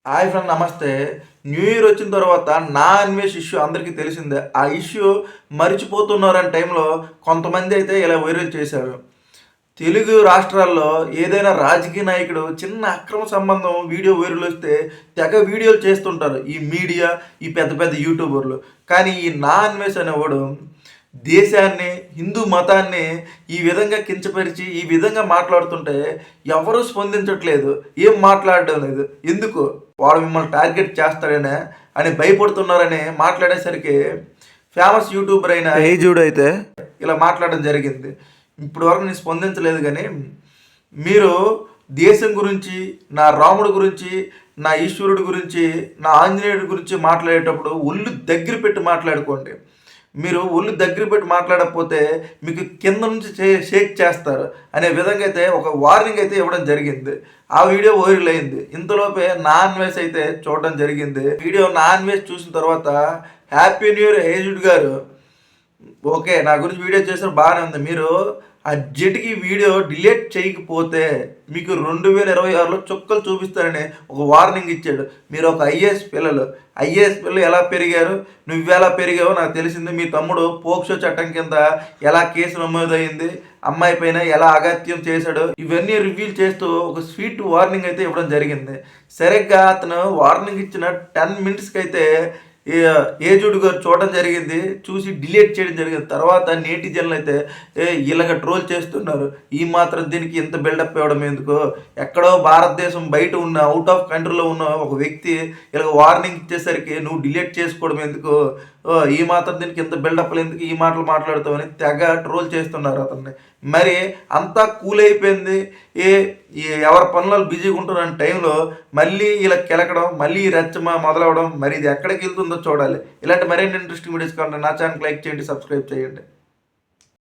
Hi friend నమస్తే. New year వచ్చిన తర్వాత నా అన్వేష్ ఇష్యూ అందరికీ తెలిసిందే. ఆ ఇష్యూ మర్చిపోతున్నారనే టైంలో కొంతమంది అయితే ఇలా వైరల్ చేశారు. తెలుగు రాష్ట్రాల్లో ఏదైనా రాజకీయ నాయకుడు చిన్న అక్రమ సంబంధం వీడియో వైరల్ వస్తే తెగ వీడియోలు చేస్తుంటారు ఈ మీడియా, ఈ పెద్ద పెద్ద యూట్యూబర్లు. కానీ ఈ నా అన్వేష్ అనేవాడు దేశాన్ని, హిందూ మతాన్ని ఈ విధంగా కించపరిచి ఈ విధంగా మాట్లాడుతుంటే ఎవరు స్పందించట్లేదు, ఏం మాట్లాడడం లేదు. ఎందుకు? వాడు మిమ్మల్ని టార్గెట్ చేస్తాడనే అని భయపడుతున్నారని మాట్లాడేసరికి ఫేమస్ యూట్యూబర్ అయిన ఏజుడు అయితే ఇలా మాట్లాడడం జరిగింది. ఇప్పటి వరకు నేను స్పందించలేదు, కానీ మీరు దేశం గురించి, నా రాముడి గురించి, నా ఈశ్వరుడి గురించి, నా ఆంజనేయుడి గురించి మాట్లాడేటప్పుడు ఒళ్ళు దగ్గర పెట్టి మాట్లాడుకోండి. మీరు ఒళ్ళు దగ్గర పెట్టి మాట్లాడకపోతే మీకు కింద నుంచి షేక్ చేస్తారు అనే విధంగా అయితే ఒక వార్నింగ్ అయితే ఇవ్వడం జరిగింది. ఆ వీడియో వైరల్ అయింది. ఇంతలోపే నాన్ వేస్ అయితే చూడడం జరిగింది. వీడియో నాన్ వేస్ చూసిన తర్వాత హ్యాపీ న్యూ ఇయర్ ఏజుడ్ గారు, ఓకే నా గురించి వీడియో చేసిన బాగానే ఉంది. మీరు అర్జెంట్కి వీడియో డిలీట్ చేయకపోతే మీకు 2026లో చుక్కలు చూపిస్తారని ఒక వార్నింగ్ ఇచ్చాడు. మీరు ఒక ఐఏఎస్ పిల్లలు ఎలా పెరిగారు, నువ్వెలా పెరిగావో నాకు తెలిసింది. మీ తమ్ముడు పోక్సో చట్టం కింద ఎలా కేసు నమోదైంది, అమ్మాయి పైన ఎలా అగత్యం చేశాడు, ఇవన్నీ రివీల్ చేస్తూ ఒక స్వీట్ వార్నింగ్ అయితే ఇవ్వడం జరిగింది. సరిగ్గా అతను వార్నింగ్ ఇచ్చిన 10 మినిట్స్కి అయితే ఏజుడు గారు చూడడం జరిగింది, చూసి డిలీట్ చేయడం జరిగింది. తర్వాత నేటిజన్లు అయితే ఇలాగ ట్రోల్ చేస్తున్నారు. ఈ మాత్రం దీనికి ఇంత బిల్డప్ ఇవ్వడం ఎందుకు? ఎక్కడో భారతదేశం బయట ఉన్న, అవుట్ ఆఫ్ కంట్రీలో ఉన్న ఒక వ్యక్తి ఇలాగ వార్నింగ్ ఇచ్చేసరికి నువ్వు డిలీట్ చేసుకోవడం ఎందుకు? ఈ మాత్రం దీనికి ఇంత బిల్డప్లు ఎందుకు, ఈ మాటలు మాట్లాడుతామని తెగ ట్రోల్ చేస్తున్నారు అతన్ని. మరి అంతా కూల్ అయిపోయింది, ఎవరి పనులు బిజీగా ఉంటున్న టైంలో మళ్ళీ ఇలా కెలకడం, మళ్ళీ రెచ్చ మొదలవడం, మరి ఇది ఎక్కడికి వెళ్తుందో చూడాలి. ఇలాంటి మరిన్ని ఇంట్రెస్టింగ్ వీడియోస్ కావాలంటే నా ఛానల్కి లైక్ చేయండి, సబ్స్క్రైబ్ చేయండి.